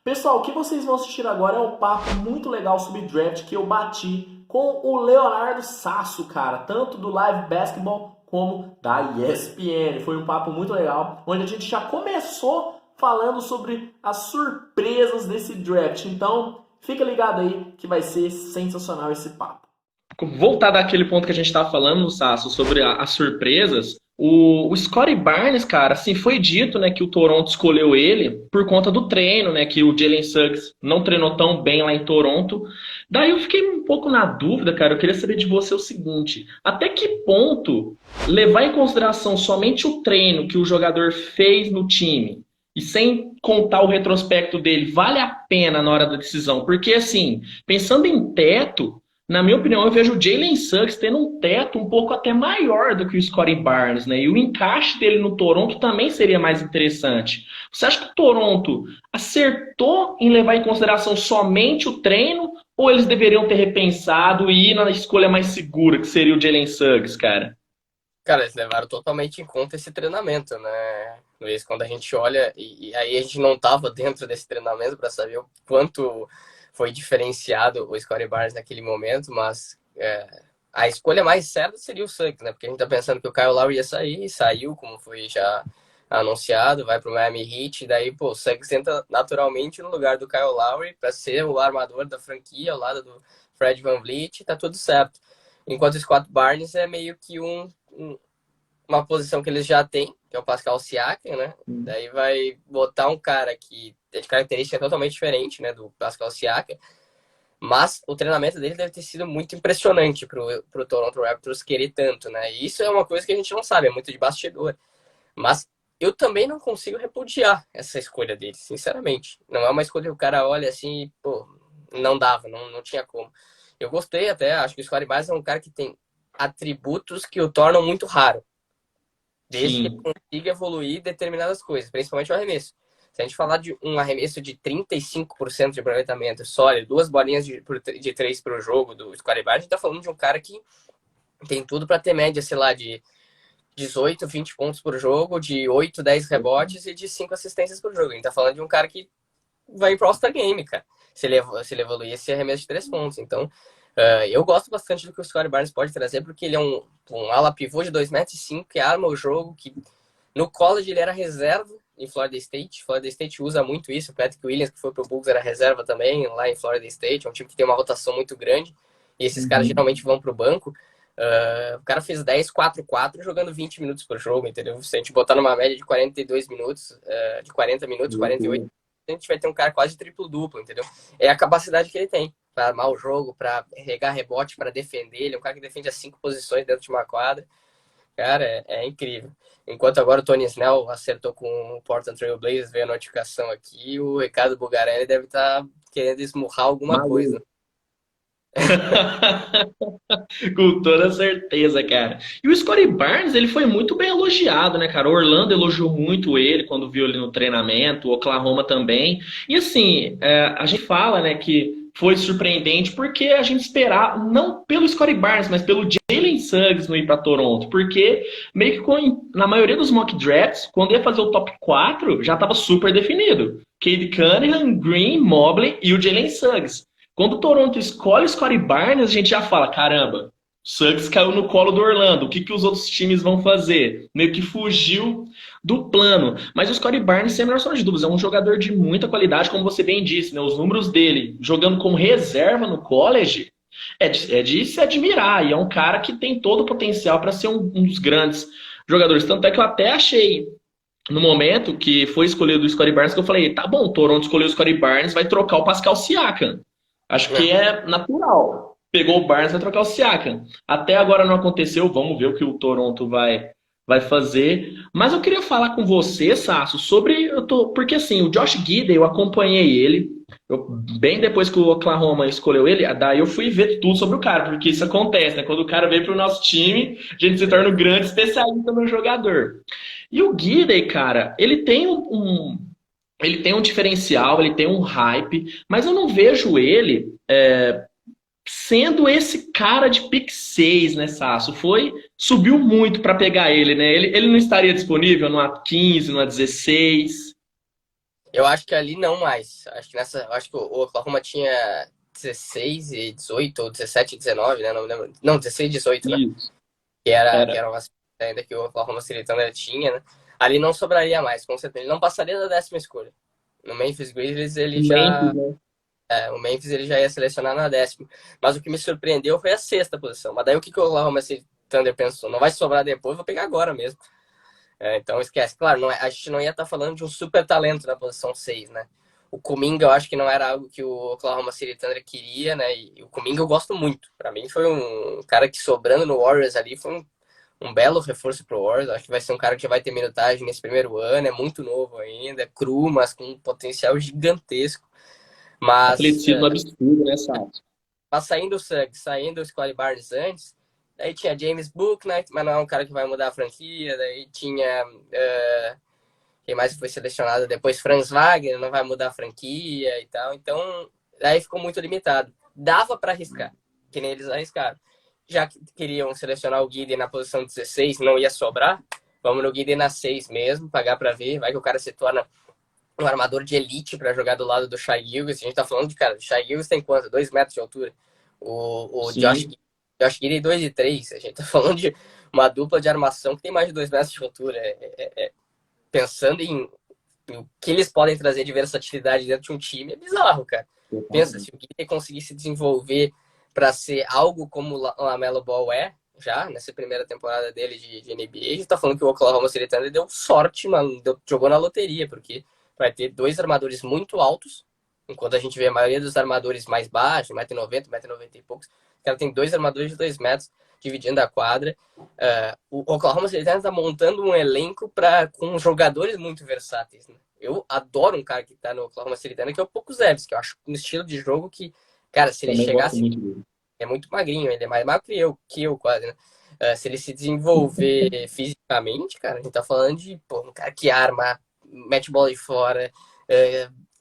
Pessoal, o que vocês vão assistir agora é um papo muito legal sobre draft que eu bati com o Leonardo Sasso, cara, tanto do Live Basketball como da ESPN. Foi um papo muito legal, onde a gente já começou falando sobre as surpresas desse draft. Então, fica ligado aí que vai ser sensacional esse papo. Voltar daquele ponto que a gente estava falando, Sasso, sobre as surpresas, o Scottie Barnes, cara, assim, foi dito, né, que o Toronto escolheu ele por conta do treino, né, que o Jalen Suggs não treinou tão bem lá em Toronto. Daí eu fiquei um pouco na dúvida, cara, eu queria saber de você o seguinte, até que ponto levar em consideração somente o treino que o jogador fez no time e sem contar o retrospecto dele, vale a pena na hora da decisão? Porque, assim, pensando em teto, na minha opinião, eu vejo o Jalen Suggs tendo um teto um pouco até maior do que o Scottie Barnes, né? E o encaixe dele no Toronto também seria mais interessante. Você acha que o Toronto acertou em levar em consideração somente o treino ou eles deveriam ter repensado e ir na escolha mais segura, que seria o Jalen Suggs, cara? Cara, eles levaram totalmente em conta esse treinamento, né, Luiz? Quando a gente olha, e aí a gente não estava dentro desse treinamento para saber o quanto foi diferenciado o Scottie Barnes naquele momento, mas a escolha mais certa seria o Suggs, né? Porque a gente tá pensando que o Kyle Lowry ia sair, e saiu, como foi já anunciado, vai pro Miami Heat, e daí, pô, o Suggs entra naturalmente no lugar do Kyle Lowry para ser o armador da franquia, ao lado do Fred VanVleet, tá tudo certo. Enquanto o Scott Barnes é meio que uma posição que eles já têm, que é o Pascal Siakam, né? Daí vai botar um cara que é de característica totalmente diferente, né, do Pascal Siakam, mas o treinamento dele deve ter sido muito impressionante pro Toronto Raptors querer tanto, né? E isso é uma coisa que a gente não sabe, é muito de bastidor. Mas eu também não consigo repudiar essa escolha dele, sinceramente. Não é uma escolha que o cara olha assim e, pô, não dava, não tinha como. Eu gostei até, acho que o Scottie Barnes é um cara que tem atributos que o tornam muito raro, desde que ele Sim. consiga evoluir determinadas coisas, principalmente o arremesso. Se a gente falar de um arremesso de 35% de aproveitamento sólido, duas bolinhas de três para o jogo do Scottie Barnes, a gente tá falando de um cara que tem tudo para ter média, sei lá, de 18, 20 pontos por jogo, de 8, 10 rebotes e de 5 assistências por jogo. A gente tá falando de um cara que vai pro All-Star Game, cara, se ele evoluir esse arremesso de 3 pontos. Então, eu gosto bastante do que o Scottie Barnes pode trazer, porque ele é um ala pivô de 2,5 m, que arma o jogo, que no college ele era reserva em Florida State. Florida State usa muito isso. O Patrick Williams, que foi pro Bulls, era reserva também lá em Florida State. É um time que tem uma rotação muito grande. E esses caras geralmente vão pro banco. O cara fez 10, 4, 4 jogando 20 minutos por jogo, entendeu? Se a gente botar numa média de 42 minutos, de 40 minutos, 48, a gente vai ter um cara quase triplo-duplo, entendeu? É a capacidade que ele tem para armar o jogo, para regar rebote, para defender. Ele é um cara que defende as 5 posições dentro de uma quadra. Cara, é incrível. Enquanto agora o Tony Snell acertou com o Portland Trail Blazers, veio a notificação aqui, o Ricardo Bugarelli deve estar querendo esmurrar alguma coisa. Com toda certeza, cara. E o Scottie Barnes, ele foi muito bem elogiado, né, cara? O Orlando elogiou muito ele quando viu ele no treinamento, o Oklahoma também. E assim, a gente fala, né, que foi surpreendente porque a gente esperava, não pelo Scottie Barnes, mas pelo Jalen Suggs não ir para Toronto. Porque meio que na maioria dos mock drafts, quando ia fazer o top 4, já estava super definido. Cade Cunningham, Green, Mobley e o Jalen Suggs. Quando o Toronto escolhe o Scottie Barnes, a gente já fala, caramba, o Suggs caiu no colo do Orlando, o que, que os outros times vão fazer? Meio que fugiu do plano. Mas o Scottie Barnes, sem a menor sombra de dúvidas, é um jogador de muita qualidade, como você bem disse, né? Os números dele, jogando como reserva no college, é de se admirar. E é um cara que tem todo o potencial para ser um dos grandes jogadores. Tanto é que eu até achei, no momento que foi escolhido o Scottie Barnes, que eu falei, tá bom, o Toronto escolheu o Scottie Barnes, vai trocar o Pascal Siakam. Acho que é natural. Pegou o Barnes, vai trocar o Siakam. Até agora não aconteceu. Vamos ver o que o Toronto vai fazer. Mas eu queria falar com você, Sasso, sobre... Porque assim, o Josh Giddey, eu acompanhei ele. Bem depois que o Oklahoma escolheu ele, daí eu fui ver tudo sobre o cara. Porque isso acontece, né? Quando o cara vem pro nosso time, a gente se torna um grande especialista no jogador. E o Giddey, cara, ele tem um diferencial, ele tem um hype, mas eu não vejo ele sendo esse cara de pick 6, né, Sasso? Subiu muito para pegar ele, né? Ele não estaria disponível no A15, no A16. Eu acho que ali não mais. Acho que o Oklahoma tinha 16 e 18, ou 17 e 19, né? Não me lembro. Não, 16 e 18, né? Isso. Que Era. era uma ainda que o Oklahoma City Thunder tinha, né? Ali não sobraria mais, com certeza. Ele não passaria da 10ª escolha. No Memphis Grizzlies O Memphis, né? o Memphis ele já ia selecionar na 10ª. Mas o que me surpreendeu foi a 6ª posição. Mas daí o que o Oklahoma City Thunder pensou? Não vai sobrar depois, vou pegar agora mesmo. Então esquece. Claro, a gente não ia estar falando de um super talento na posição 6, né? O Kuminga eu acho que não era algo que o Oklahoma City Thunder queria, né? E o Kuminga eu gosto muito. Para mim foi um cara que sobrando no Warriors ali foi um belo reforço pro Warriors. Acho que vai ser um cara que já vai ter minutagem nesse primeiro ano, é muito novo ainda, é cru, mas com um potencial gigantesco. Mas, Atleticismo absurdo, né, Sato? saindo o Suggs, saindo o Scottie Barnes antes, daí tinha James Bouknight, mas não é um cara que vai mudar a franquia, daí tinha... quem mais foi selecionado depois? Franz Wagner, não vai mudar a franquia e tal. Então, daí ficou muito limitado. Dava para arriscar, que nem eles arriscaram. Já que queriam selecionar o Giddey na posição 16, não ia sobrar. Vamos no Giddey na 6 mesmo, pagar para ver. Vai que o cara se torna um armador de elite para jogar do lado do Shai Gilgeous. A gente tá falando de, cara, o Shai Gilgeous tem quanto? 2 metros de altura. O Sim, Josh Giddey 2 e 3. A gente tá falando de uma dupla de armação que tem mais de 2 metros de altura. Pensando em o que eles podem trazer de versatilidade dentro de um time, é bizarro, cara. Pensa, se o Giddey conseguir se desenvolver para ser algo como o LaMelo Ball já nessa primeira temporada dele de NBA, a gente tá falando que o Oklahoma City Thunder deu sorte, mano, jogou na loteria, porque vai ter 2 armadores muito altos, enquanto a gente vê a maioria dos armadores mais baixos, 1,90 m, 1,90 m e poucos, o cara tem 2 armadores de 2 metros dividindo a quadra. O Oklahoma City Thunder tá montando um elenco com jogadores muito versáteis, né? Eu adoro um cara que tá no Oklahoma City Thunder, que é o Pokusevski, que eu acho um estilo de jogo que, cara, se ele também gosto chegasse... muito dele. É muito magrinho, ele é mais magro que eu quase, né? Se ele se desenvolver fisicamente, cara, a gente tá falando de um cara que arma, mete bola de fora,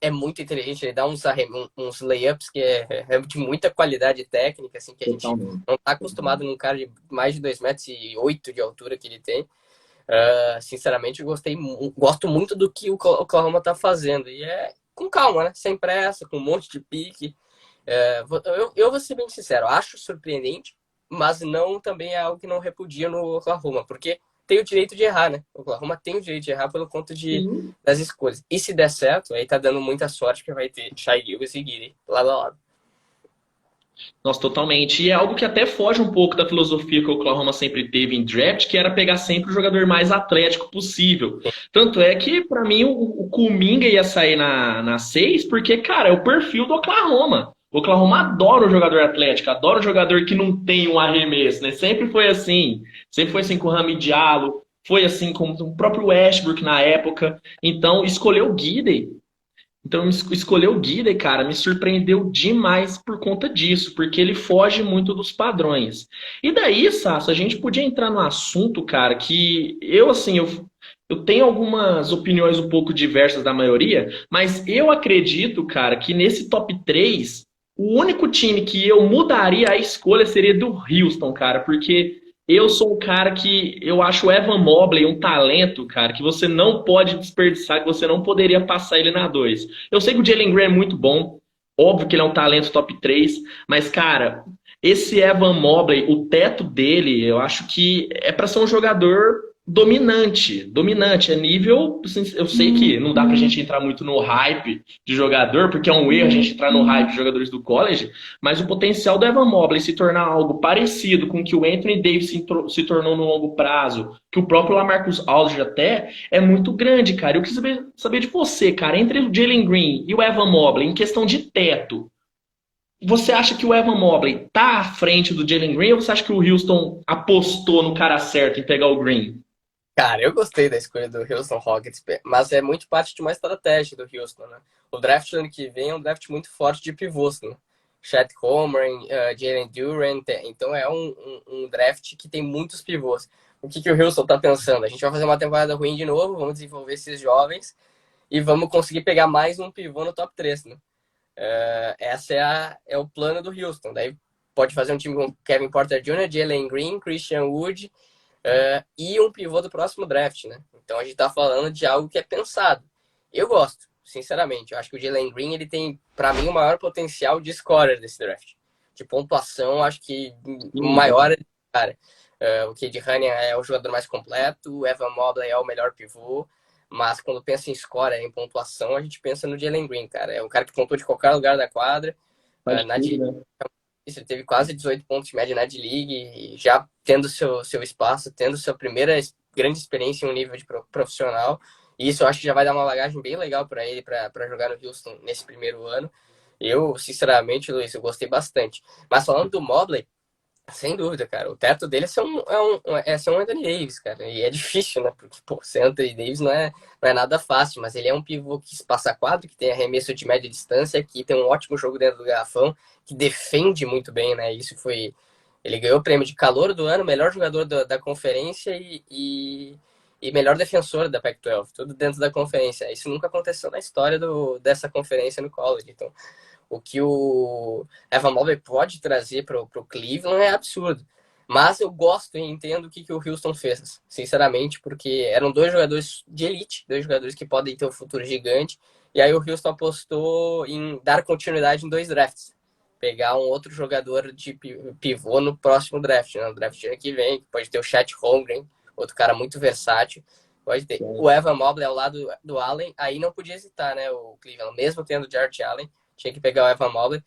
é muito inteligente, ele dá uns layups que é de muita qualidade técnica, assim, que a gente Totalmente. não tá acostumado num cara de mais de 2,8 metros de altura que ele tem. Sinceramente, gosto muito do que o Oklahoma tá fazendo. E é com calma, né? Sem pressa, com um monte de pique. Eu vou ser bem sincero, acho surpreendente, mas não também é algo que não repudia no Oklahoma, porque tem o direito de errar, né? O Oklahoma tem o direito de errar pelo conta Sim. das escolhas. E se der certo, aí tá dando muita sorte que vai ter Shai Gilgeous e Giddey lado a lado. Nossa, totalmente. E é algo que até foge um pouco da filosofia que o Oklahoma sempre teve em draft, que era pegar sempre o jogador mais atlético possível. Tanto é que, pra mim, o Kuminga ia sair na 6, porque, cara, é o perfil do Oklahoma. O Oklahoma adora o jogador atlético, adora o jogador que não tem um arremesso, né? Sempre foi assim. Sempre foi assim com o Rami Diallo, foi assim com o próprio Westbrook na época. Então, escolheu o Giddey. Então, escolher o Guida, cara, me surpreendeu demais por conta disso, porque ele foge muito dos padrões. E daí, Sasso, a gente podia entrar no assunto, cara, que eu, assim, eu tenho algumas opiniões um pouco diversas da maioria, mas eu acredito, cara, que nesse top 3 o único time que eu mudaria a escolha seria do Houston, cara, porque eu sou um cara que eu acho o Evan Mobley um talento, cara, que você não pode desperdiçar, que você não poderia passar ele na 2. Eu sei que o Jalen Green é muito bom, óbvio que ele é um talento top 3, mas, cara, esse Evan Mobley, o teto dele, eu acho que é para ser um jogador dominante, dominante, é nível, assim, eu sei que não dá pra gente entrar muito no hype de jogador, porque é um erro a gente entrar no hype de jogadores do college, mas o potencial do Evan Mobley se tornar algo parecido com o que o Anthony Davis se tornou no longo prazo, que o próprio LaMarcus Aldridge até, é muito grande, cara. Eu queria saber de você, cara, entre o Jalen Green e o Evan Mobley, em questão de teto, você acha que o Evan Mobley tá à frente do Jalen Green ou você acha que o Houston apostou no cara certo em pegar o Green? Cara, eu gostei da escolha do Houston Rockets, mas é muito parte de uma estratégia do Houston, né? O draft do ano que vem é um draft muito forte de pivôs, né? Chet Holmgren, Jalen Duren, então é um draft que tem muitos pivôs. O que o Houston tá pensando? A gente vai fazer uma temporada ruim de novo, vamos desenvolver esses jovens e vamos conseguir pegar mais um pivô no top 3, né? Essa é o plano do Houston. Daí pode fazer um time com Kevin Porter Jr., Jalen Green, Christian Wood, e um pivô do próximo draft, né? Então a gente tá falando de algo que é pensado. Eu gosto. sinceramente. Eu acho que o Jalen Green, ele tem, para mim, o maior potencial de scorer desse draft. De pontuação, acho que o maior, cara. O Cade Cunningham é o jogador mais completo, o Evan Mobley é o melhor pivô, mas quando pensa em scorer, em pontuação, a gente pensa no Jalen Green, cara. É um cara que pontua de qualquer lugar da quadra. Ele teve quase 18 pontos de média na D-League, já tendo seu espaço, tendo sua primeira grande experiência em um nível de profissional. E isso eu acho que já vai dar uma bagagem bem legal para ele, para jogar no Houston nesse primeiro ano. Eu, sinceramente, Luiz, eu gostei bastante. Mas falando do Mobley, sem dúvida, cara, o teto dele é ser um Anthony Davis, cara. E é difícil, né? Porque, pô, ser Anthony Davis não é nada fácil, mas ele é um pivô que passa quadro, que tem arremesso de média distância, que tem um ótimo jogo dentro do garrafão, que defende muito bem, né? Isso foi... Ele ganhou o prêmio de calor do ano, melhor jogador da conferência e melhor defensor da Pac-12, tudo dentro da conferência. Isso nunca aconteceu na história dessa conferência no college. Então, o que o Evan Mobley pode trazer para o Cleveland é absurdo. Mas eu gosto e entendo o que o Houston fez, sinceramente, porque eram dois jogadores de elite, dois jogadores que podem ter um futuro gigante. E aí o Houston apostou em dar continuidade em 2 drafts. Pegar um outro jogador de pivô no próximo draft, né? No draft que vem, pode ter o Chet Holmgren, outro cara muito versátil. Pode ter o Evan Mobley ao lado do Allen, aí não podia hesitar, né? O Cleveland, mesmo tendo o Jarrett Allen, tinha que pegar o Evan Mobley,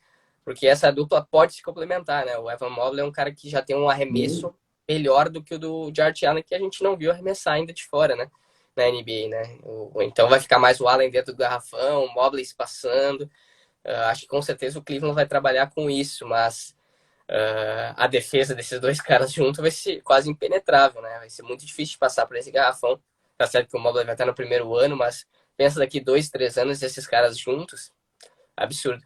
porque essa dupla pode se complementar, né? O Evan Mobley é um cara que já tem um arremesso melhor do que o do Jarrett Allen, que a gente não viu arremessar ainda de fora, né? Na NBA, né? Então vai ficar mais o Allen dentro do garrafão, o Mobley se passando. Acho que com certeza o Cleveland vai trabalhar com isso, mas a defesa desses dois caras juntos vai ser quase impenetrável, né? Vai ser muito difícil de passar por esse garrafão. Tá certo que o Mobley vai estar no primeiro ano, mas pensa daqui 2, 3 anos esses caras juntos, absurdo.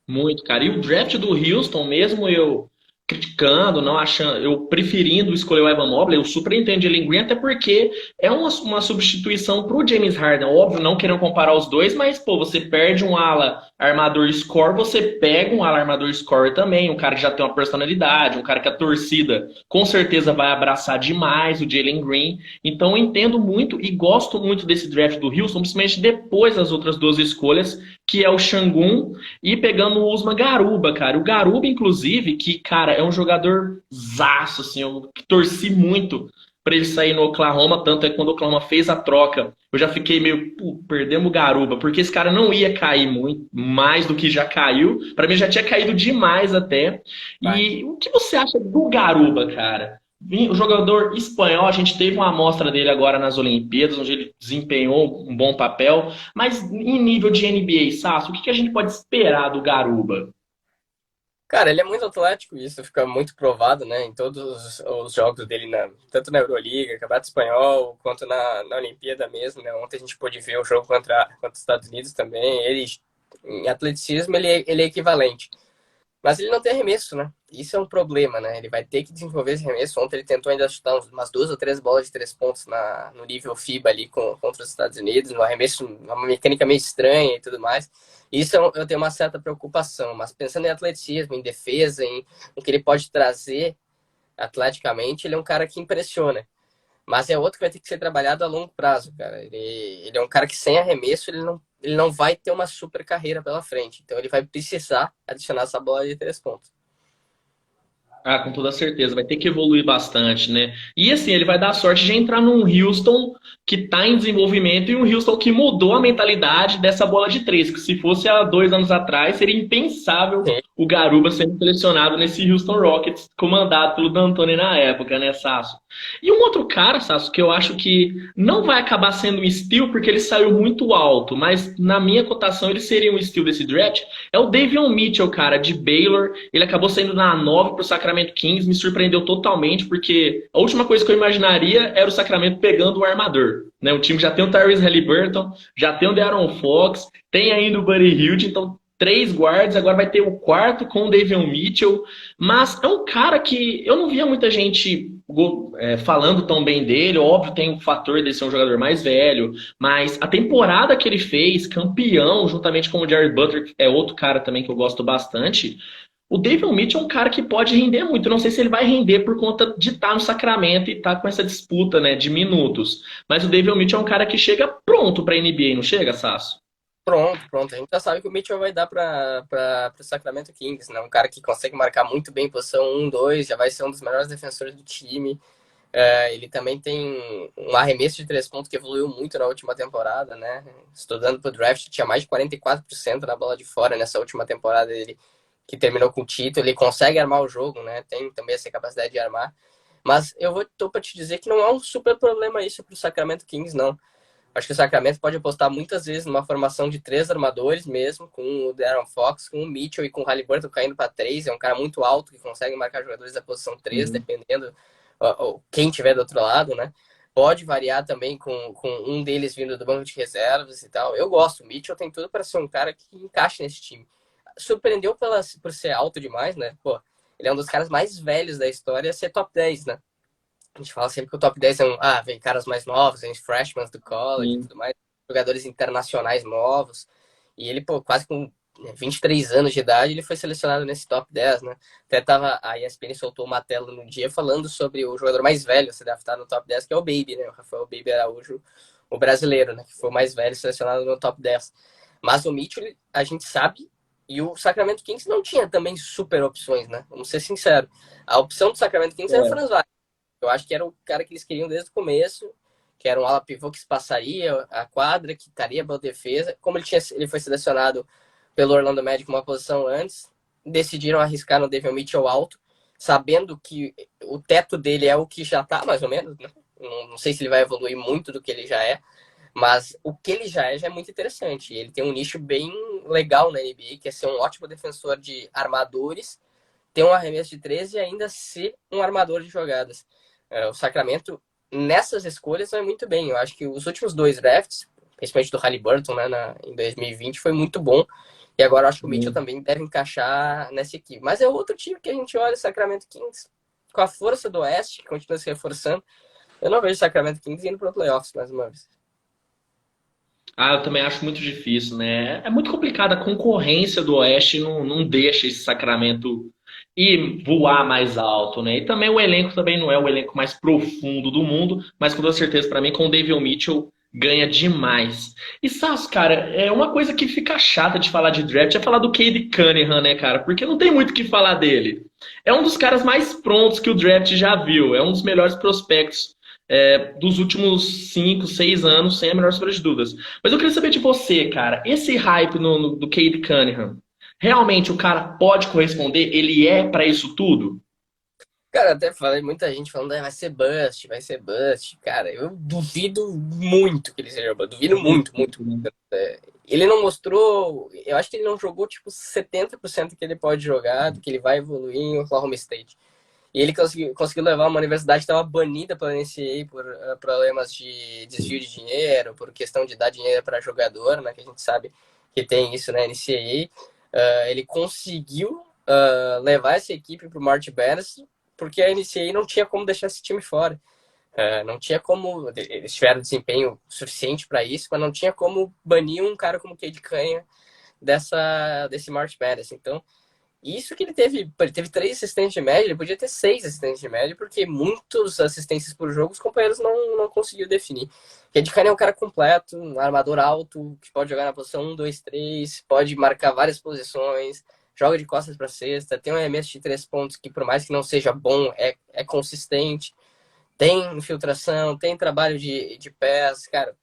Muito, cara. E o draft do Houston, mesmo eu criticando, não achando, eu preferindo escolher o Evan Mobley, eu super entendo o Jalen Green, até porque é uma substituição pro James Harden. Óbvio, não querendo comparar os dois, mas, pô, você perde um ala armador score, você pega um ala armador score também, um cara que já tem uma personalidade, um cara que a torcida com certeza vai abraçar demais, o Jalen Green. Então eu entendo muito e gosto muito desse draft do Houston, principalmente depois das outras 2 escolhas, que é o Şengün e pegando o Usman Garuba, cara. O Garuba, inclusive, que, cara, é um jogador zaço, assim, eu torci muito pra ele sair no Oklahoma, tanto é que quando o Oklahoma fez a troca, eu já fiquei meio, perdemos o Garuba, porque esse cara não ia cair muito, mais do que já caiu. Pra mim já tinha caído demais até. E o que você acha do Garuba, cara? O jogador espanhol, a gente teve uma amostra dele agora nas Olimpíadas, onde ele desempenhou um bom papel, mas em nível de NBA, Sasso, o que a gente pode esperar do Garuba? Cara, ele é muito atlético e isso fica muito provado, né? Em todos os jogos dele, tanto na Euroliga, Campeonato Espanhol, quanto na Olimpíada mesmo, né? Ontem a gente pôde ver o jogo contra os Estados Unidos também. Ele, em atleticismo, ele é equivalente. Mas ele não tem arremesso, né? Isso é um problema, né? Ele vai ter que desenvolver esse arremesso. Ontem ele tentou ainda chutar umas 2 ou 3 bolas de 3 pontos no nível FIBA ali contra os Estados Unidos, no arremesso, uma mecânica meio estranha e tudo mais. Isso eu tenho uma certa preocupação, mas pensando em atletismo, em defesa, em o que ele pode trazer atleticamente, ele é um cara que impressiona. Mas é outro que vai ter que ser trabalhado a longo prazo, cara. Ele é um cara que sem arremesso, ele não vai ter uma super carreira pela frente. Então ele vai precisar adicionar essa bola de 3 pontos. Ah, com toda certeza, vai ter que evoluir bastante, né? E assim, ele vai dar a sorte de entrar num Houston que está em desenvolvimento e um Houston que mudou a mentalidade dessa bola de 3, que se fosse há 2 anos atrás, seria impensável o Garuba sendo selecionado nesse Houston Rockets, comandado pelo D'Antoni na época, né, Sasso? E um outro cara, Sasso, que eu acho que não vai acabar sendo um steal porque ele saiu muito alto, mas na minha cotação ele seria um steal desse draft, é o Davion Mitchell, cara, de Baylor. Ele acabou saindo na 9 pro Sacramento Kings, me surpreendeu totalmente, porque a última coisa que eu imaginaria era o Sacramento pegando o armador, né? O time já tem o Tyrese Haliburton, já tem o De'Aaron Fox, tem ainda o Buddy Hield, então 3 guards, agora vai ter o 4º com o Davion Mitchell, mas é um cara que eu não via muita gente falando tão bem dele. Óbvio, tem o fator de ser um jogador mais velho, mas a temporada que ele fez, campeão, juntamente com o Jared Butler, que é outro cara também que eu gosto bastante, O David Mitchell é um cara que pode render muito. Eu não sei se ele vai render por conta de estar no Sacramento e estar com essa disputa, né, de minutos. Mas o David Mitchell é um cara que chega pronto para a NBA, não chega, Sasso? Pronto, pronto. A gente já sabe que o Mitchell vai dar para o Sacramento Kings, né? Um cara que consegue marcar muito bem posição 1, 2, já vai ser um dos melhores defensores do time. Ele também tem um arremesso de 3 pontos que evoluiu muito na última temporada, né? Estudando pro draft, tinha mais de 44% na bola de fora nessa última temporada dele, que terminou com o título. Ele consegue armar o jogo, né? Tem também essa capacidade de armar. Mas tô para te dizer que não é um super problema isso pro Sacramento Kings, não. Acho que o Sacramento pode apostar muitas vezes numa formação de 3 armadores mesmo, com o De'Aaron Fox, com o Mitchell e com o Haliburton caindo para 3. É um cara muito alto que consegue marcar jogadores da posição 3, dependendo quem tiver do outro lado, né? Pode variar também com um deles vindo do banco de reservas e tal. Eu gosto. O Mitchell tem tudo para ser um cara que encaixe nesse time. Surpreendeu por ser alto demais, né? Pô, ele é um dos caras mais velhos da história a ser top 10, né? A gente fala sempre que o top 10 vem caras mais novos, vem freshmen do college e tudo mais, jogadores internacionais novos. E ele, pô, quase com 23 anos de idade, ele foi selecionado nesse top 10, né? Até a ESPN soltou uma tela no dia falando sobre o jogador mais velho, você deve estar no top 10, que é o Baby, né? O Rafael Baby Araújo, o brasileiro, né? Que foi o mais velho selecionado no top 10. Mas o Mitchell, a gente sabe, e o Sacramento Kings não tinha também super opções, né? Vamos ser sinceros. A opção do Sacramento Kings era o Franz Wagner. Eu acho que era o cara que eles queriam desde o começo, que era um ala pivô que espaçaria a quadra, que estaria boa defesa. Como ele foi selecionado pelo Orlando Magic uma posição antes, decidiram arriscar no David Mitchell alto, sabendo que o teto dele é o que já está, mais ou menos, né? Não sei se ele vai evoluir muito do que ele já é, mas o que ele já é muito interessante. Ele tem um nicho bem legal na NBA, que é ser um ótimo defensor de armadores, ter um arremesso de 13 e ainda ser um armador de jogadas. O Sacramento, nessas escolhas, vai muito bem. Eu acho que os últimos 2 drafts, principalmente do Haliburton, né, em 2020, foi muito bom. E agora eu acho que o Mitchell também deve encaixar nessa equipe. Mas é outro time que a gente olha, o Sacramento Kings, com a força do Oeste, que continua se reforçando. Eu não vejo o Sacramento Kings indo para o playoffs mais uma vez. Ah, eu também acho muito difícil, né? É muito complicado. A concorrência do Oeste não deixa esse Sacramento ir voar mais alto, né? E também o elenco também não é o elenco mais profundo do mundo, mas com toda certeza, para mim, com o David Mitchell ganha demais. E Sass, cara, é uma coisa que fica chata de falar de draft, é falar do Cade Cunningham, né, cara? Porque não tem muito o que falar dele. É um dos caras mais prontos que o draft já viu, é um dos melhores prospectos dos últimos 5, 6 anos, sem a menor sombra de dúvidas. Mas eu queria saber de você, cara, esse hype do Cade Cunningham, realmente o cara pode corresponder? Ele é pra isso tudo? Cara, até falei, muita gente falando, vai ser bust, vai ser bust. Cara, eu duvido muito que ele seja bust. Duvido muito, muito. Ele não mostrou, eu acho que ele não jogou tipo 70% que ele pode jogar, do que ele vai evoluir em Oklahoma State. E ele conseguiu levar uma universidade que estava banida pela NCAA por problemas de desvio de dinheiro, por questão de dar dinheiro para jogador, né? Que a gente sabe que tem isso na NCAA. Ele conseguiu levar essa equipe para o March Madness porque a NCAA não tinha como deixar esse time fora. Não tinha como... Eles tiveram desempenho suficiente para isso, mas não tinha como banir um cara como Cade Cunningham desse March Madness. Então, isso que ele teve 3 assistentes de média, ele podia ter 6 assistentes de média, porque muitas assistências por jogo os companheiros não conseguiam definir. Cade Cunningham é um cara completo, um armador alto, que pode jogar na posição 1, 2, 3, pode marcar várias posições, joga de costas para cesta, tem um arremesso de 3 pontos que, por mais que não seja bom, é consistente, tem infiltração, tem trabalho de pés, cara.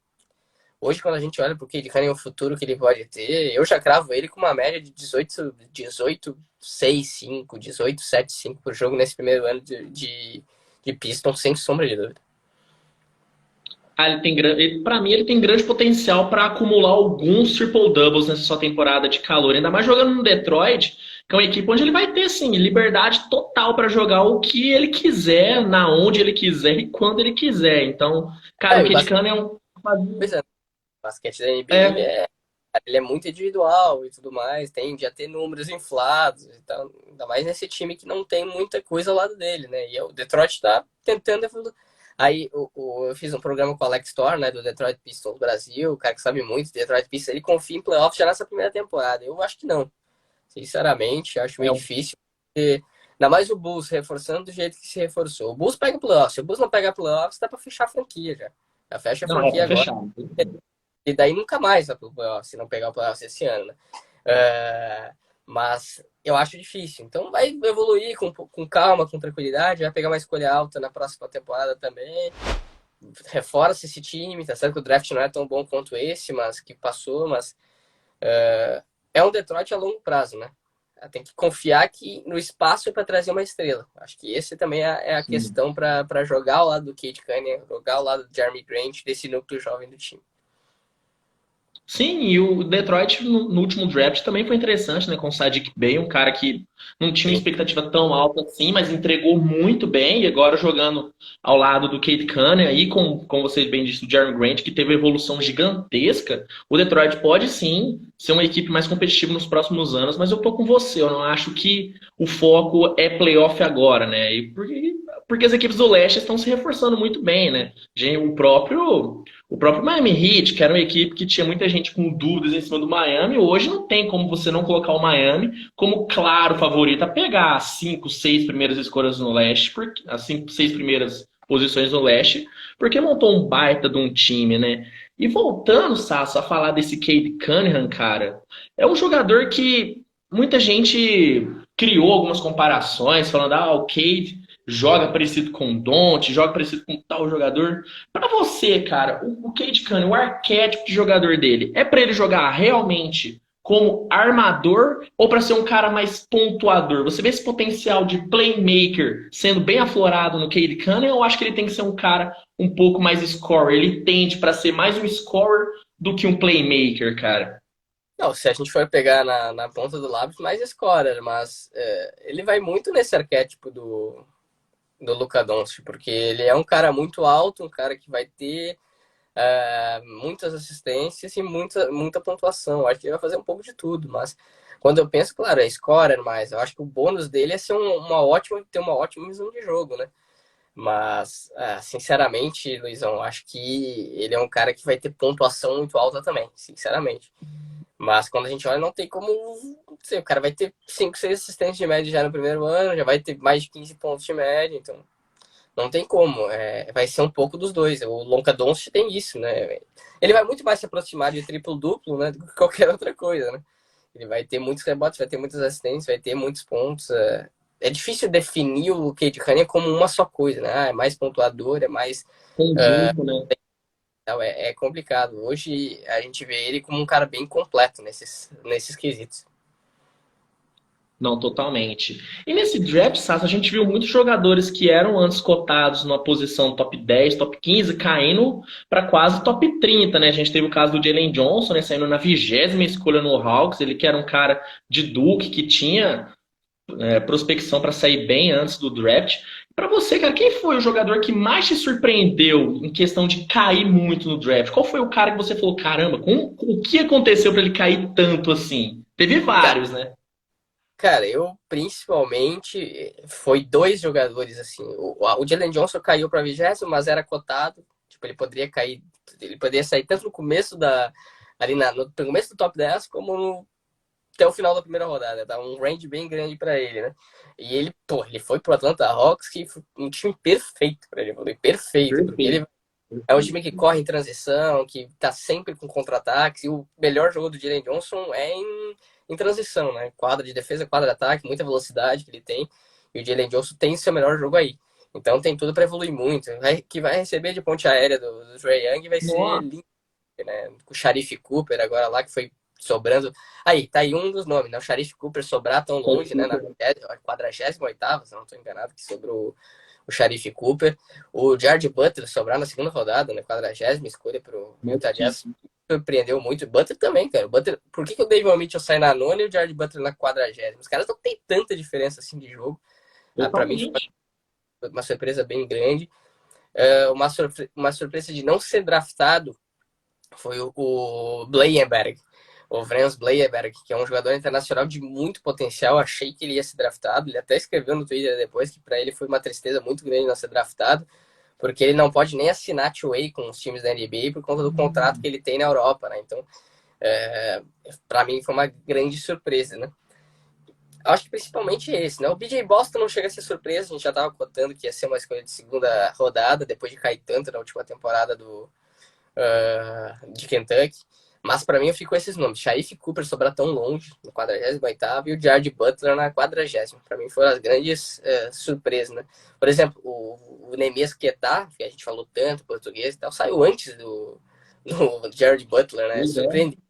Hoje, quando a gente olha para o Cade Cunningham, o futuro que ele pode ter, eu já cravo ele com uma média de 18,6,5, 18,7,5 por jogo nesse primeiro ano de Pistons, sem sombra de dúvida. Para mim, ele tem grande potencial para acumular alguns triple-doubles nessa sua temporada de calor. Ainda mais jogando no Detroit, que é uma equipe onde ele vai ter, assim, liberdade total para jogar o que ele quiser, na onde ele quiser e quando ele quiser. Então, cara, o Cade Cunningham é um... Pois é, o basquete da NBA, É, ele é muito individual e tudo mais, tende a ter números inflados e tal, ainda mais nesse time que não tem muita coisa ao lado dele, né? E o Detroit está tentando evoluir. Aí eu fiz um programa com o Alex Thor, né, do Detroit Pistons Brasil, o cara que sabe muito, Detroit Pistons, ele confia em playoffs já nessa primeira temporada. Eu acho que não. Sinceramente, acho É meio difícil. Porque, ainda mais o Bulls reforçando do jeito que se reforçou. O Bulls pega playoffs. Se o Bulls não pega playoffs, dá pra fechar a franquia já. Já fecha a Não, é franquia pra agora. fechar. E daí nunca mais vai pro playoffs, se não pegar o playoffs esse ano, né? É, mas eu acho difícil. Então vai evoluir com calma, com tranquilidade. Vai pegar uma escolha alta na próxima temporada também. Reforça esse time. Tá certo que o draft não é tão bom quanto esse, mas que passou. Mas é um Detroit a longo prazo, né? Tem que confiar que no espaço para trazer uma estrela. Acho que esse também é a Sim. questão para jogar ao lado do Cade Cunningham, jogar ao lado do Jeremy Grant, desse núcleo jovem do time. Sim, e o Detroit no último draft também foi interessante, né? Com o Sadiq Bey, um cara que não tinha uma Sim. expectativa tão alta assim, mas entregou muito bem, e agora jogando ao lado do Cade Cunningham e como você bem disse, o Jeremy Grant, que teve uma evolução gigantesca, o Detroit pode sim ser uma equipe mais competitiva nos próximos anos, mas eu tô com você, eu não acho que o foco é playoff agora, né? E porque as equipes do leste estão se reforçando muito bem, né? O próprio Miami Heat, que era uma equipe que tinha muita gente com dúvidas em cima do Miami, hoje não tem como você não colocar o Miami como claro favorito a pegar as 5, 6 primeiras escolhas no leste, as 5, 6 primeiras posições no leste, porque montou um baita de um time, né? E voltando, Sasso, a falar desse Cade Cunningham, cara, é um jogador que muita gente criou algumas comparações, falando, o Cade joga parecido com o Doncic, joga parecido com tal jogador. Pra você, cara, o Cade Cunningham, o arquétipo de jogador dele, é pra ele jogar realmente como armador ou pra ser um cara mais pontuador? Você vê esse potencial de playmaker sendo bem aflorado no Cade Cunningham ou acho que ele tem que ser um cara um pouco mais scorer? Ele tende pra ser mais um scorer do que um playmaker, cara. Não, se a gente for pegar na ponta do lápis, mais scorer, mas ele vai muito nesse arquétipo do Luka Doncic, porque ele é um cara muito alto, um cara que vai ter muitas assistências e muita pontuação. Acho que ele vai fazer um pouco de tudo, mas quando eu penso, claro, é scorer, mas eu acho que o bônus dele é ser ter uma ótima visão de jogo, né? Mas, sinceramente, Luizão, acho que ele é um cara que vai ter pontuação muito alta também, sinceramente. Mas quando a gente olha, não tem como. Não sei, o cara vai ter 5, 6 assistências de média já no primeiro ano, já vai ter mais de 15 pontos de média, então não tem como. Vai ser um pouco dos dois. O Luka Doncic tem isso, né? Ele vai muito mais se aproximar de triplo-duplo, né, do que qualquer outra coisa, né? Ele vai ter muitos rebotes, vai ter muitas assistências, vai ter muitos pontos. É difícil definir o Cade Cunningham como uma só coisa, né? É mais pontuador, é mais. Conjunto, né? É complicado. Hoje a gente vê ele como um cara bem completo nesses quesitos. Não, totalmente. E nesse draft, Sassa, a gente viu muitos jogadores que eram antes cotados numa posição top 10, top 15, caindo para quase top 30, né? A gente teve o caso do Jalen Johnson, né, saindo na 20ª escolha no Hawks, ele que era um cara de Duke, que tinha prospecção para sair bem antes do draft. Para você, cara, quem foi o jogador que mais te surpreendeu em questão de cair muito no draft? Qual foi o cara que você falou, caramba, o que aconteceu para ele cair tanto assim? Teve vários, né? Cara, eu principalmente foi dois jogadores assim. O Jalen Johnson caiu para 20º, mas era cotado. Tipo, ele poderia cair, ele poderia sair tanto no começo no começo do top 10 como até o final da primeira rodada. Tá um range bem grande para ele, né? E ele foi pro Atlanta Hawks, que foi um time perfeito para ele, foi perfeito, porque ele Perfeito. é um time que corre em transição, que tá sempre com contra-ataques, e o melhor jogo do Jalen Johnson é em transição, né? Quadra de defesa, quadra de ataque, muita velocidade que ele tem, e o Jalen Johnson tem seu melhor jogo aí. Então tem tudo para evoluir muito. Que vai receber de ponte aérea do Trae Young vai ser Nossa, lindo, né? Com o Sharif Cooper agora lá, que foi sobrando. Aí, tá aí um dos nomes, né? O Sharif Cooper sobrar tão longe, né? Na 48ª, se não estou enganado, que sobrou o Sharif Cooper. O Jared Butler sobrar na segunda rodada, na 40ª escolha pro Utah Jazz. Surpreendeu muito. O Butler também, cara. O Butler, por que o David Mitchell sai na nona e o Jared Butler na 40ª? Os caras não tem tanta diferença assim de jogo. Para mim foi totalmente. uma surpresa bem grande. Uma surpresa de não ser draftado foi o Bleyenberg. O Franz Bleyenberg, que é um jogador internacional de muito potencial. Achei que ele ia ser draftado. Ele até escreveu no Twitter depois que para ele foi uma tristeza muito grande não ser draftado, porque ele não pode nem assinar two-way com os times da NBA por conta do contrato que ele tem na Europa, né? Então, para mim foi uma grande surpresa, né? Eu acho que principalmente esse, né? O BJ Boston não chega a ser surpresa, a gente já tava cotando que ia ser uma escolha de segunda rodada, depois de cair tanto na última temporada de Kentucky. Mas para mim eu fico com esses nomes. Shaif Cooper sobrar tão longe, no 48º, e o Jared Butler na 40º. Para mim foram as grandes surpresas, né? Por exemplo, o Neemias Queta, que a gente falou tanto português e tal, saiu antes do Jared Butler, né? Pois é. Surpreendente.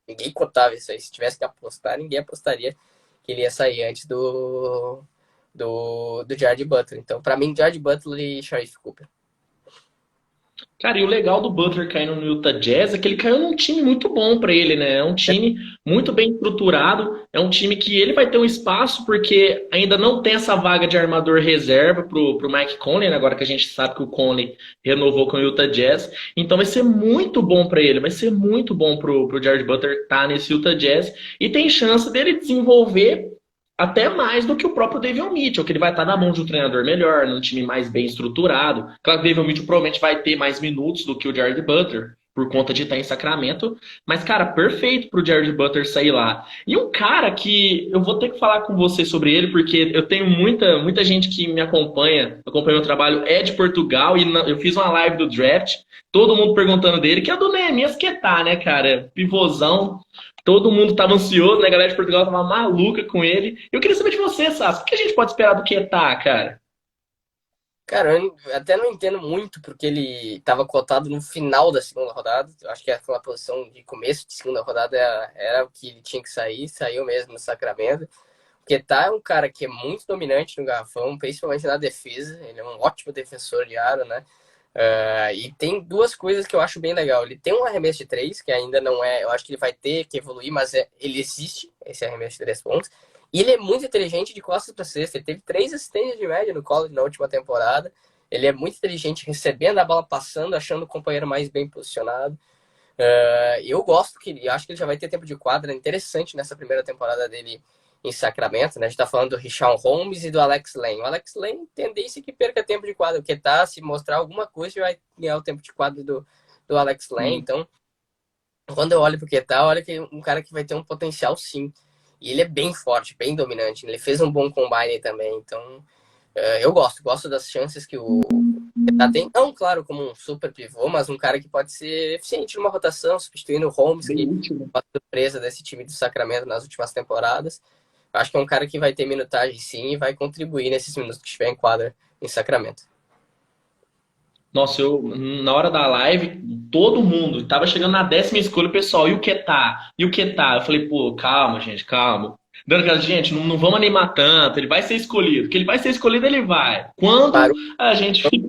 Ninguém cotava isso aí. Se tivesse que apostar, ninguém apostaria que ele ia sair antes do Jared Butler. Então, para mim, Jared Butler e Shaif Cooper. Cara, e o legal do Butler caindo no Utah Jazz é que ele caiu num time muito bom pra ele, né? É um time muito bem estruturado, é um time que ele vai ter um espaço porque ainda não tem essa vaga de armador reserva pro Mike Conley, né? Agora que a gente sabe que o Conley renovou com o Utah Jazz. Então vai ser muito bom pra ele, vai ser muito bom pro Jared Butler estar nesse Utah Jazz e tem chance dele desenvolver até mais do que o próprio David Mitchell, que ele vai estar na mão de um treinador melhor, num time mais bem estruturado. Claro que o David Mitchell provavelmente vai ter mais minutos do que o Jared Butler, por conta de estar em Sacramento. Mas, cara, perfeito pro Jared Butler sair lá. E um cara que eu vou ter que falar com você sobre ele, porque eu tenho muita gente que me acompanha meu trabalho, é de Portugal, e eu fiz uma live do draft, todo mundo perguntando dele, que é do Neemias Queta, né, cara? Pivôzão. Todo mundo tava ansioso, né? A galera de Portugal tava maluca com ele. Eu queria saber de você, Sasso. O que a gente pode esperar do Quetá, cara? Cara, eu até não entendo muito porque ele estava cotado no final da segunda rodada. Eu acho que aquela posição de começo de segunda rodada era o que ele tinha que sair, saiu mesmo no Sacramento. Porque tá um cara que é muito dominante no garrafão, principalmente na defesa. Ele é um ótimo defensor de aro, né? E tem duas coisas que eu acho bem legal. Ele tem um arremesso de três, que ainda não é. Eu acho que ele vai ter que evoluir, mas ele existe, esse arremesso de 3 pontos. E ele é muito inteligente de costas para cesta. Ele teve 3 assistências de média no college na última temporada. Ele é muito inteligente recebendo a bola passando, achando o companheiro mais bem posicionado. Eu gosto que acho que ele já vai ter tempo de quadra interessante nessa primeira temporada dele em Sacramento, né? A gente tá falando do Richaun Holmes e do Alex Len. O Alex Len, tendência que perca tempo de quadra, porque tá, se mostrar alguma coisa, vai ganhar o tempo de quadra do Alex Len. Sim. Então, quando eu olho pro Queta, olha que é um cara que vai ter um potencial sim. E ele é bem forte, bem dominante. Ele fez um bom combine também. Então, eu gosto das chances que o Queta tem. Não, claro, como um super pivô, mas um cara que pode ser eficiente numa rotação, substituindo o Holmes, Bem que útil, né? foi uma surpresa desse time do Sacramento nas últimas temporadas. Acho que é um cara que vai ter minutagem sim e vai contribuir nesses minutos que estiver em quadra em Sacramento. Nossa, na hora da live, todo mundo tava chegando na 10ª escolha, o pessoal, e o Quetá? E o Quetá? Eu falei, pô, calma, gente, calma. Dando aquela, gente, não vamos animar tanto, ele vai ser escolhido. Que ele vai ser escolhido, ele vai. Quando Claro, a gente fica,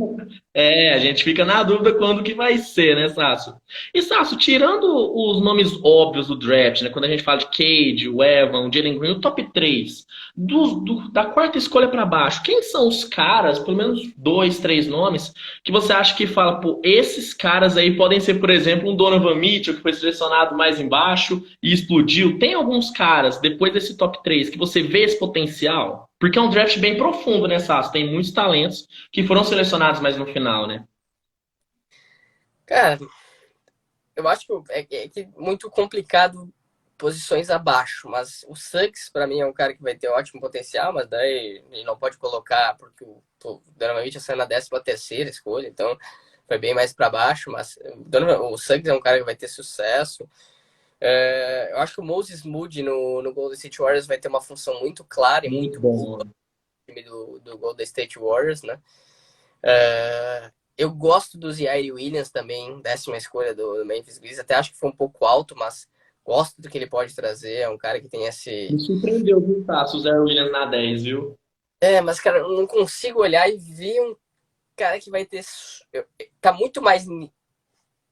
a gente fica na dúvida quando que vai ser, né, Sasso? E Sasso, tirando os nomes óbvios do draft, né, quando a gente fala de Cade, o Evan, o Jalen Green, o top 3, da quarta escolha pra baixo, quem são os caras, pelo menos 2, 3 nomes, que você acha que fala, pô, esses caras aí podem ser, por exemplo, um Donovan Mitchell, que foi selecionado mais embaixo e explodiu. Tem alguns caras, depois desse top 3 que você vê esse potencial? Porque é um draft bem profundo, né, Sasso? Tem muitos talentos que foram selecionados mais no final, né? cara, eu acho que é muito complicado posições abaixo, mas o Suggs, para mim, é um cara que vai ter ótimo potencial, mas daí ele não pode colocar, porque o Donovan Mitchell saiu na 13ª escolha, então foi bem mais para baixo, mas o Suggs é um cara que vai ter sucesso. Eu acho que o Moses Moody no Golden State Warriors vai ter uma função muito clara e Muito muito boa bom. no time do Golden State Warriors, né? Eu gosto do Zaire Williams também, 10ª escolha do Memphis Grizzlies. Até acho que foi um pouco alto, mas gosto do que ele pode trazer. É um cara que tem esse. Me surpreendeu, viu, Sasso? O Zé Williams na 10, viu? Mas, cara, eu não consigo olhar e ver um cara que vai ter. Tá muito mais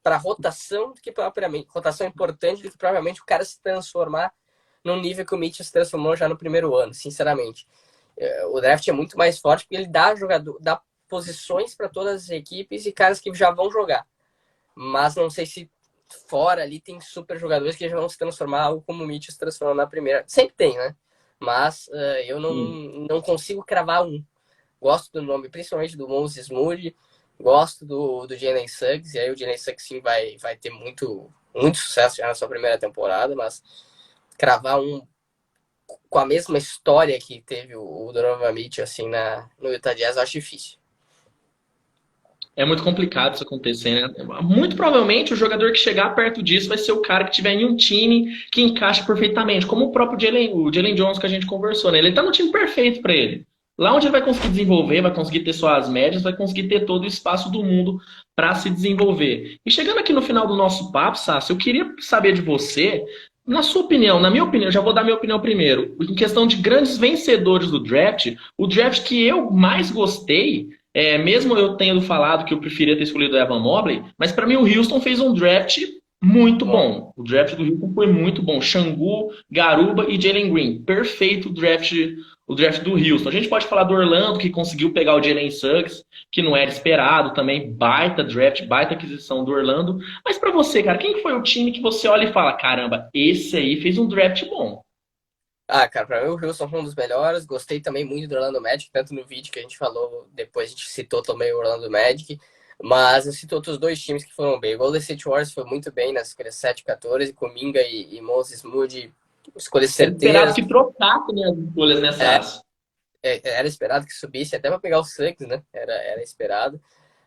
para rotação do que propriamente. Rotação importante do que propriamente o cara se transformar num nível que o Mitchell se transformou já no primeiro ano, sinceramente. O draft é muito mais forte porque ele dá posições para todas as equipes e caras que já vão jogar. Mas não sei se fora ali tem super jogadores que já vão se transformar algo como o Mitchell se transformou na primeira. Sempre tem, né? Mas eu Sim. não consigo cravar um. Gosto do nome, principalmente do Moses Moody. Gosto do Jalen Suggs. E aí o Jalen Suggs sim vai ter muito sucesso já na sua primeira temporada. Mas cravar um com a mesma história que teve o Donovan Mitchell, assim, no Utah Jazz, eu acho difícil. É muito complicado isso acontecer, né? Muito provavelmente o jogador que chegar perto disso vai ser o cara que tiver em um time que encaixa perfeitamente, como o Jalen Jones que a gente conversou, né? Ele tá no time perfeito para ele. Lá onde ele vai conseguir desenvolver, vai conseguir ter suas médias, vai conseguir ter todo o espaço do mundo para se desenvolver. E chegando aqui no final do nosso papo, Sassi, eu queria saber de você, na sua opinião, na minha opinião, já vou dar minha opinião primeiro. Em questão de grandes vencedores do draft, o draft que eu mais gostei mesmo eu tendo falado que eu preferia ter escolhido o Evan Mobley, mas para mim o Houston fez um draft muito bom. O draft do Houston foi muito bom. Shangu, Garuba e Jalen Green. Perfeito o draft do Houston. A gente pode falar do Orlando, que conseguiu pegar o Jalen Suggs, que não era esperado também. Baita draft, baita aquisição do Orlando. Mas para você, cara, quem foi o time que você olha e fala, caramba, esse aí fez um draft bom? Ah, cara, pra mim o Houston foi um dos melhores. Gostei também muito do Orlando Magic, tanto no vídeo que a gente falou, depois a gente citou também o Orlando Magic. Mas eu cito outros dois times que foram bem. O Golden State Warriors foi muito bem nas escolhas 7 e 14, com Minga e Moses Moody, escolhas Era esperado certeiras. que trocasse, né, as escolhas nessas. Era esperado que subisse até para pegar o Suggs, né? Era esperado.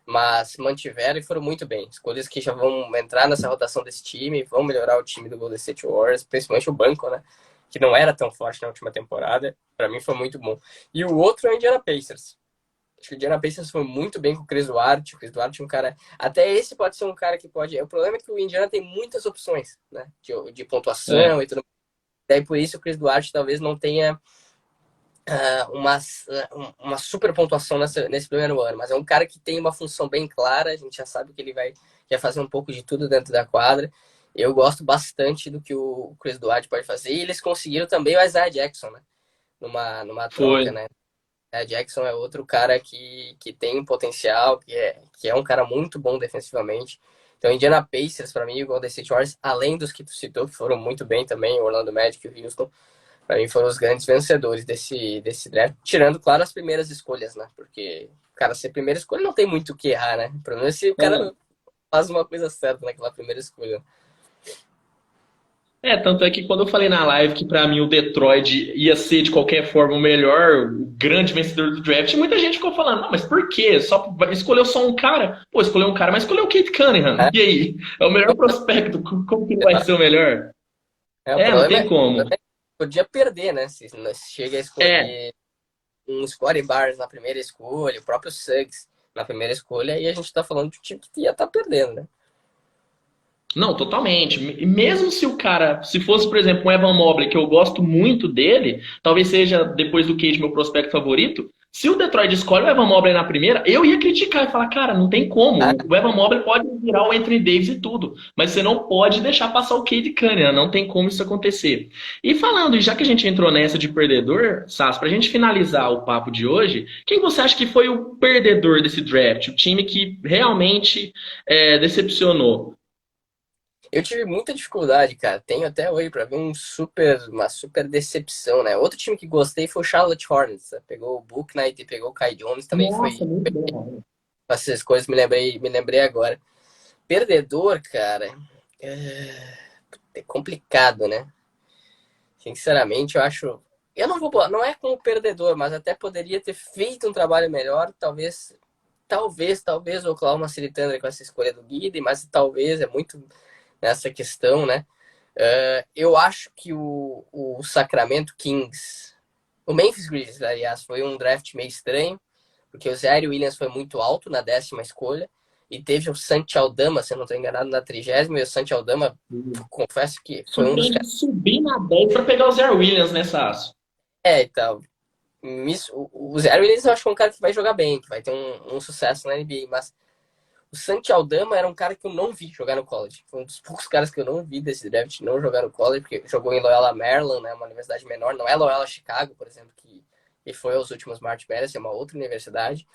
Mas mantiveram e foram muito bem. Escolhas que já vão entrar nessa rotação desse time, vão melhorar o time do Golden State Warriors, principalmente o banco, né? Que não era tão forte na última temporada. Para mim foi muito bom. E o outro é o Indiana Pacers. Acho que o Indiana Pacers foi muito bem com o Chris Duarte. O Chris Duarte é um cara... Até esse pode ser um cara que pode... O problema é que o Indiana tem muitas opções, né? De pontuação e tudo. Daí por isso o Chris Duarte talvez não tenha uma super pontuação nesse primeiro ano, mas é um cara que tem uma função bem clara, a gente já sabe que ele quer fazer um pouco de tudo dentro da quadra. Eu gosto bastante do que o Chris Duarte pode fazer, e eles conseguiram também o Isaiah Jackson, né? Numa troca, Foi. né? O Isaiah Jackson é outro cara que tem um potencial, que é um cara muito bom defensivamente. Então, Indiana Pacers, para mim, o Golden State Warriors, além dos que tu citou, que foram muito bem também, o Orlando Magic e o Houston, para mim foram os grandes vencedores desse draft, tirando, claro, as primeiras escolhas, né? Porque, cara, ser primeira escolha não tem muito o que errar, né? O problema é se o cara faz uma coisa certa naquela primeira escolha. Tanto é que quando eu falei na live que pra mim o Detroit ia ser de qualquer forma o melhor, o grande vencedor do draft, muita gente ficou falando, não, mas por quê? Escolheu só um cara? Pô, escolheu um cara, mas escolheu o Kate Cunningham. É, E aí? É o melhor prospecto, como que ele vai ser o melhor? o Não problema tem como. podia perder, né? Se chega a É, escolher um Scottie Barnes na primeira escolha, o próprio Suggs na primeira escolha, e a gente tá falando de um time que ia estar perdendo, né? não, totalmente. E mesmo se o cara, se fosse, por exemplo, um Evan Mobley, que eu gosto muito dele, talvez seja depois do Cade meu prospecto favorito. Se o Detroit escolhe o Evan Mobley na primeira, eu ia criticar e falar, cara, não tem Ah, como. O Evan Mobley pode virar o Anthony Davis e tudo, mas você não pode deixar passar o Cade Cunningham, não tem como isso acontecer. E falando, já que a gente entrou nessa de perdedor, Sas, pra gente finalizar o papo de hoje, quem você acha que foi o perdedor desse draft? O time que realmente decepcionou? eu tive muita dificuldade, cara. Tenho até hoje pra ver uma super decepção, né? Outro time que gostei foi o Charlotte Hornets, né? Pegou o Bouknight e pegou o Kai Jones, também Nossa, foi muito bom. essas coisas, me lembrei agora. Perdedor, cara, é complicado, né? Sinceramente, eu acho. Eu não vou. Não é como perdedor, mas até poderia ter feito um trabalho melhor. Talvez o Oklahoma City Thunder com essa escolha do Giddey, mas talvez é muito nessa questão, né? Eu acho que o Sacramento Kings, o Memphis Grizzlies, aliás, foi um draft meio estranho, porque o Zaire Williams foi muito alto na 10ª escolha, e teve o Santi Aldama, se eu não estou enganado, na 30ª, e o Santi Aldama, confesso que foi um dos Surpreende caras. subir na 10 para pegar o Zé Williams nessa aço. Então, o Zaire Williams eu acho que é um cara que vai jogar bem, que vai ter um sucesso na NBA, mas o Santi Aldama era um cara que eu não vi jogar no college. Foi um dos poucos caras que eu não vi desse draft não jogar no college, porque jogou em Loyola Maryland, né, uma universidade menor, não é Loyola Chicago, por exemplo, que foi aos últimos March Madness, é uma outra universidade.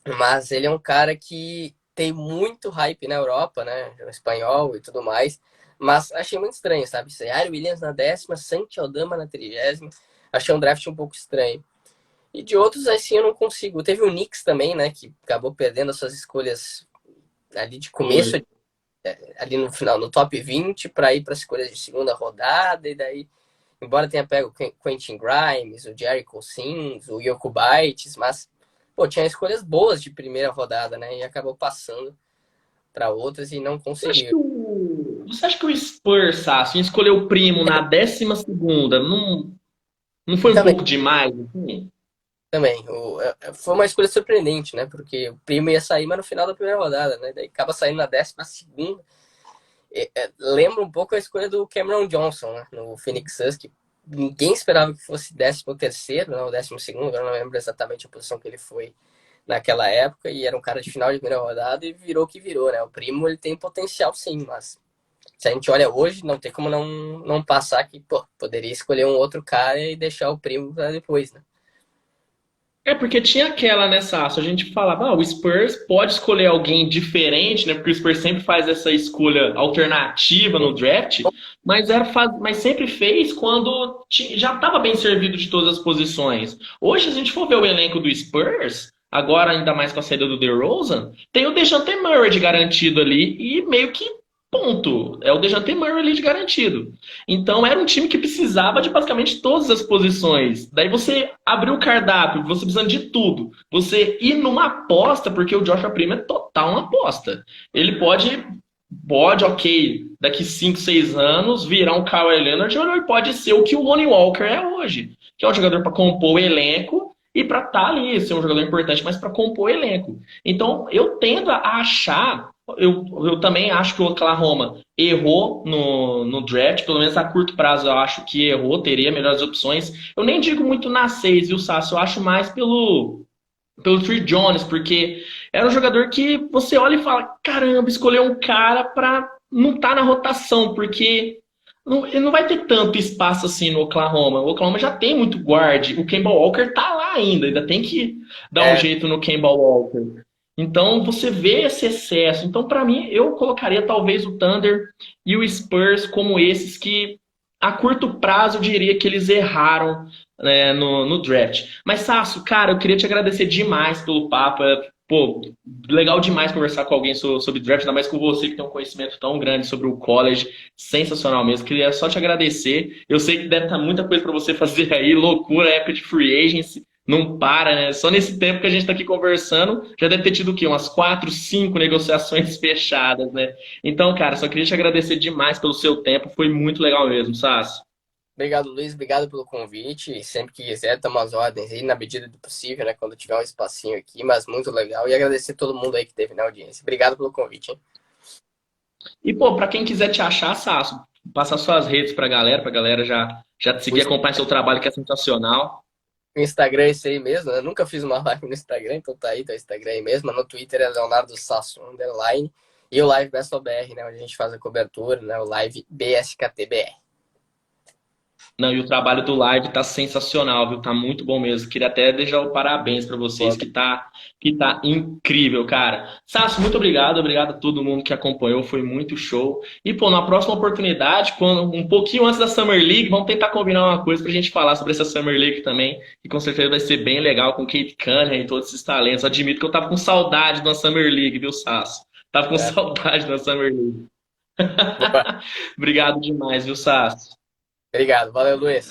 Mas ele é um cara que tem muito hype na Europa, né, no espanhol e tudo mais. Mas achei muito estranho, sabe? Zaire Williams na 10ª, Santi Aldama na 30ª. Achei um draft um pouco estranho. E de outros, assim, eu não consigo. Teve o Knicks também, né? Que acabou perdendo as suas escolhas ali de começo, ali no final, no top 20, para ir para as escolhas de segunda rodada. E daí embora tenha pego o Quentin Grimes, o Jericho Sims, o Yoko Bites, mas, pô, tinha escolhas boas de primeira rodada, né? E acabou passando para outras e não conseguiu. Você acha que o Spurs, Sassi, escolheu o Primo na 12ª, não foi um Também, pouco demais? Assim? também. Foi uma escolha surpreendente, né? Porque o Primo ia sair, mas no final da primeira rodada, né? Daí acaba saindo na 12ª. Lembra um pouco a escolha do Cameron Johnson, né? No Phoenix Suns, que ninguém esperava que fosse 13º, não, 12º, eu não lembro exatamente a posição que ele foi naquela época, e era um cara de final de primeira rodada e virou o que virou, né? O Primo, ele tem potencial sim, mas se a gente olha hoje, não tem como não passar que, pô, poderia escolher um outro cara e deixar o Primo para depois, né? É porque tinha aquela nessa, a gente falava, o Spurs pode escolher alguém diferente, né? Porque o Spurs sempre faz essa escolha alternativa no draft, mas sempre fez quando já estava bem servido de todas as posições. Hoje, se a gente for ver o elenco do Spurs, agora ainda mais com a saída do DeRozan, tem o DeJounte Murray de garantido ali e meio que ponto. É o DeJounte Murray ali de garantido. Então era um time que precisava de basicamente todas as posições. Daí você abriu o cardápio, você precisando de tudo. Você ir numa aposta, porque o Joshua Primo é total uma aposta. Ele pode, ok, daqui 5, 6 anos, virar um Kawhi Leonard, ou ele pode ser o que o Lonnie Walker é hoje, que é um jogador para compor o elenco e para estar ali, ser um jogador importante, mas para compor o elenco. Então eu tendo a achar, eu também acho que o Oklahoma errou no draft, pelo menos a curto prazo eu acho que errou, teria melhores opções. Eu nem digo muito na 6, viu, Sassi? Eu acho mais pelo Trey Jones, porque era um jogador que você olha e fala, caramba, escolheu um cara pra não estar na rotação, porque ele não vai ter tanto espaço assim no Oklahoma. O Oklahoma já tem muito guard, o Kemba Walker tá lá ainda tem que dar um É, jeito no Kemba Walker. Então você vê esse excesso. Então, para mim, eu colocaria talvez o Thunder e o Spurs como esses que, a curto prazo, eu diria que eles erraram, né, no draft. Mas, Sasso, cara, eu queria te agradecer demais pelo papo. Pô, legal demais conversar com alguém sobre draft, ainda mais com você que tem um conhecimento tão grande sobre o college. Sensacional mesmo. Queria só te agradecer. Eu sei que deve estar muita coisa para você fazer aí, loucura, época de free agency. Não para, né? Só nesse tempo que a gente está aqui conversando, já deve ter tido o quê? Umas 4, 5 negociações fechadas, né? Então, cara, só queria te agradecer demais pelo seu tempo. Foi muito legal mesmo, Sassi. obrigado, Luiz, obrigado pelo convite. E sempre que quiser, estamos às ordens aí, na medida do possível, né? Quando tiver um espacinho aqui, mas muito legal. E agradecer a todo mundo aí que teve na audiência. Obrigado pelo convite, hein? E, pô, pra quem quiser te achar, Sasso, passa suas redes pra galera já te O seguir, acompanhar seu trabalho que é sensacional. Instagram é esse aí mesmo, né? Eu nunca fiz uma live no Instagram, então tá aí, tá o Instagram aí mesmo. No Twitter é Leonardo Sasso, underline. E o Live BestOBR, né? Onde a gente faz a cobertura, né? O Live BSKTBR. Não, e o trabalho do live tá sensacional, viu? Tá muito bom mesmo. Queria até deixar o parabéns pra vocês, que tá incrível, cara. Sasso, muito obrigado, obrigado a todo mundo que acompanhou, foi muito show. E, pô, na próxima oportunidade, quando um pouquinho antes da Summer League, vamos tentar combinar uma coisa pra gente falar sobre essa Summer League também, que com certeza vai ser bem legal com Kate Cunningham e todos esses talentos. Admito que eu tava com saudade da Summer League, viu, Sasso? Tava com É. saudade da Summer League. Boa. Obrigado demais, viu, Sasso? Obrigado, valeu, Luiz.